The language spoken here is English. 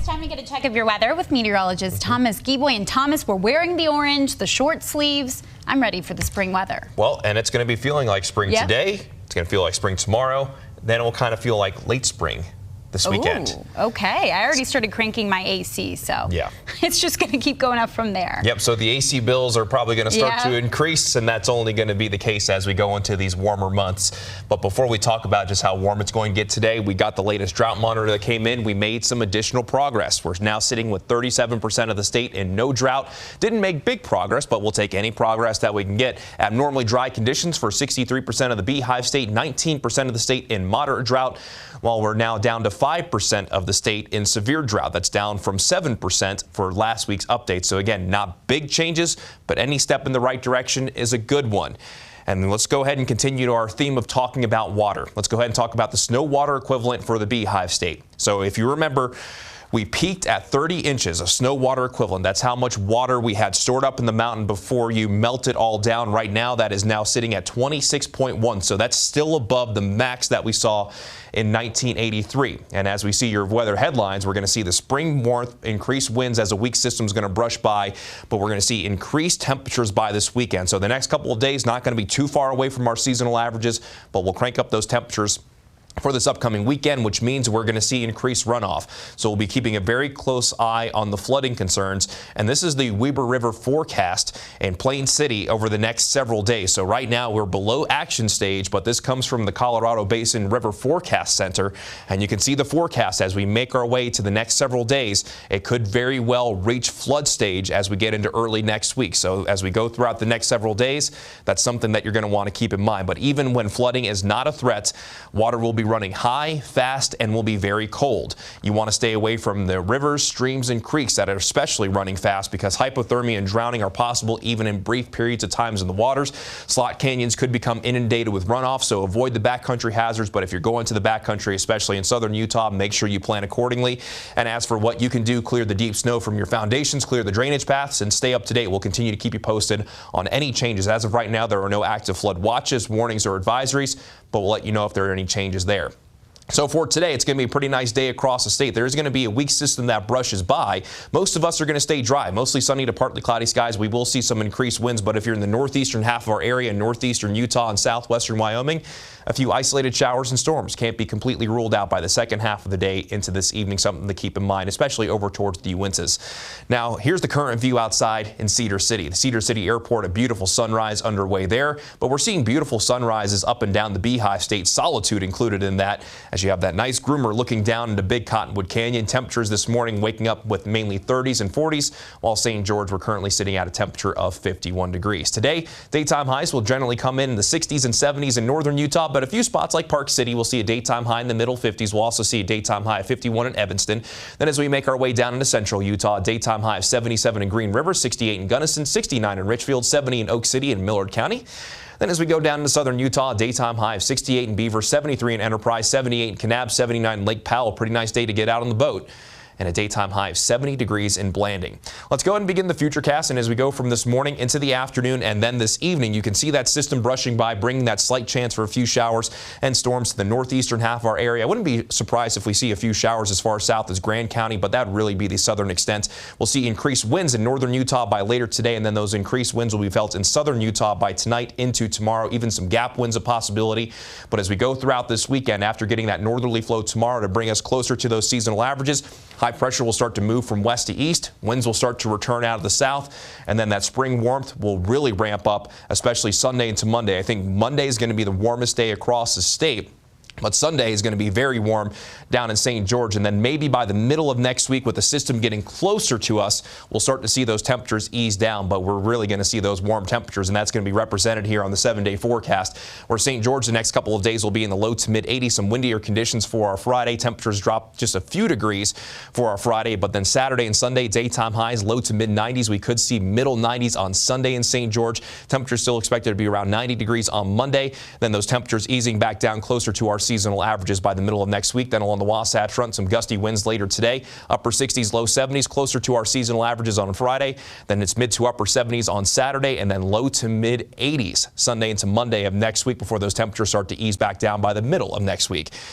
time we get a check of your weather with meteorologist Thomas Geboy. And Thomas, we're wearing the orange, the short sleeves. I'm ready for the spring weather. Well, and it's going to be feeling like spring today. It's going to feel like spring tomorrow. Then it will kind of feel like late spring this weekend. Okay, I already started cranking my AC, so yeah, it's just going to keep going up from there. Yep, so the AC bills are probably going to start to increase, and that's only going to be the case as we go into these warmer months. But before we talk about just how warm it's going to get today, we got the latest drought monitor that came in. We made some additional progress. We're now sitting with 37% of the state in no drought. Didn't make big progress, but we'll take any progress that we can get. Abnormally dry conditions for 63% of the Beehive state, 19% of the state in moderate drought, while we're now down to 5% of the state in severe drought. That's down from 7% for last week's update. So again, not big changes, but any step in the right direction is a good one. And let's go ahead and continue to our theme of talking about water. Let's go ahead and talk about the snow water equivalent for the Beehive state. So if you remember, we peaked at 30 inches of snow water equivalent. That's how much water we had stored up in the mountain before you melt it all down. Right now, that is now sitting at 26.1. So that's still above the max that we saw in 1983. And as we see your weather headlines, we're going to see the spring warmth, increased winds as a weak system is going to brush by, but we're going to see increased temperatures by this weekend. So the next couple of days, not going to be too far away from our seasonal averages, but we'll crank up those temperatures for this upcoming weekend, which means we're going to see increased runoff. So we'll be keeping a very close eye on the flooding concerns. And this is the Weber River forecast in Plain City over the next several days. So right now we're below action stage, but this comes from the Colorado Basin River Forecast Center. And you can see the forecast as we make our way to the next several days. It could very well reach flood stage as we get into early next week. So as we go throughout the next several days, that's something that you're going to want to keep in mind. But even when flooding is not a threat, water will be running high, fast, and will be very cold. You want to stay away from the rivers, streams, and creeks that are especially running fast because hypothermia and drowning are possible even in brief periods of times in the waters. Slot canyons could become inundated with runoff, so avoid the backcountry hazards. But if you're going to the backcountry, especially in southern Utah, make sure you plan accordingly. And as for what you can do, clear the deep snow from your foundations, clear the drainage paths, and stay up to date. We'll continue to keep you posted on any changes. As of right now, there are no active flood watches, warnings, or advisories, but we'll let you know if there are any changes there. So for today, it's going to be a pretty nice day across the state. There's going to be a weak system that brushes by. Most of us are going to stay dry, mostly sunny to partly cloudy skies. We will see some increased winds, but if you're in the northeastern half of our area, northeastern Utah and southwestern Wyoming, a few isolated showers and storms can't be completely ruled out by the second half of the day into this evening, something to keep in mind, especially over towards the Uintas. Now, here's the current view outside in Cedar City. The Cedar City Airport, a beautiful sunrise underway there, but we're seeing beautiful sunrises up and down the Beehive State, Solitude included in that, as you have that nice groomer looking down into Big Cottonwood Canyon. Temperatures this morning waking up with mainly 30s and 40s, while St. George, we're currently sitting at a temperature of 51 degrees. Today, daytime highs will generally come in the 60s and 70s in northern Utah, but a few spots like Park City will see a daytime high in the middle 50s. We'll also see a daytime high of 51 in Evanston. Then as we make our way down into central Utah, a daytime high of 77 in Green River, 68 in Gunnison, 69 in Richfield, 70 in Oak City and Millard County. Then as we go down into southern Utah, a daytime high of 68 in Beaver, 73 in Enterprise, 78 in Kanab, 79 in Lake Powell. Pretty nice day to get out on the boat. And a daytime high of 70 degrees in Blanding. Let's go ahead and begin the futurecast. And as we go from this morning into the afternoon and then this evening, you can see that system brushing by, bringing that slight chance for a few showers and storms to the northeastern half of our area. I wouldn't be surprised if we see a few showers as far south as Grand County, but that would really be the southern extent. We'll see increased winds in northern Utah by later today, and then those increased winds will be felt in southern Utah by tonight into tomorrow. Even some gap winds a possibility. But as we go throughout this weekend, after getting that northerly flow tomorrow to bring us closer to those seasonal averages, high pressure will start to move from west to east. Winds will start to return out of the south. And then that spring warmth will really ramp up, especially Sunday into Monday. I think Monday is going to be the warmest day across the state. But Sunday is going to be very warm down in St. George. And then maybe by the middle of next week, with the system getting closer to us, we'll start to see those temperatures ease down. But we're really going to see those warm temperatures, and that's going to be represented here on the 7-day forecast, where St. George the next couple of days will be in the low to mid 80s. Some windier conditions for our Friday. Temperatures drop just a few degrees for our Friday. But then Saturday and Sunday, daytime highs low to mid 90s. We could see middle 90s on Sunday in St. George. Temperatures still expected to be around 90 degrees on Monday. Then those temperatures easing back down closer to our seasonal averages by the middle of next week. Then along the Wasatch Front, some gusty winds later today. Upper 60s, low 70s, closer to our seasonal averages on Friday. Then it's mid to upper 70s on Saturday, and then low to mid 80s Sunday into Monday of next week before those temperatures start to ease back down by the middle of next week.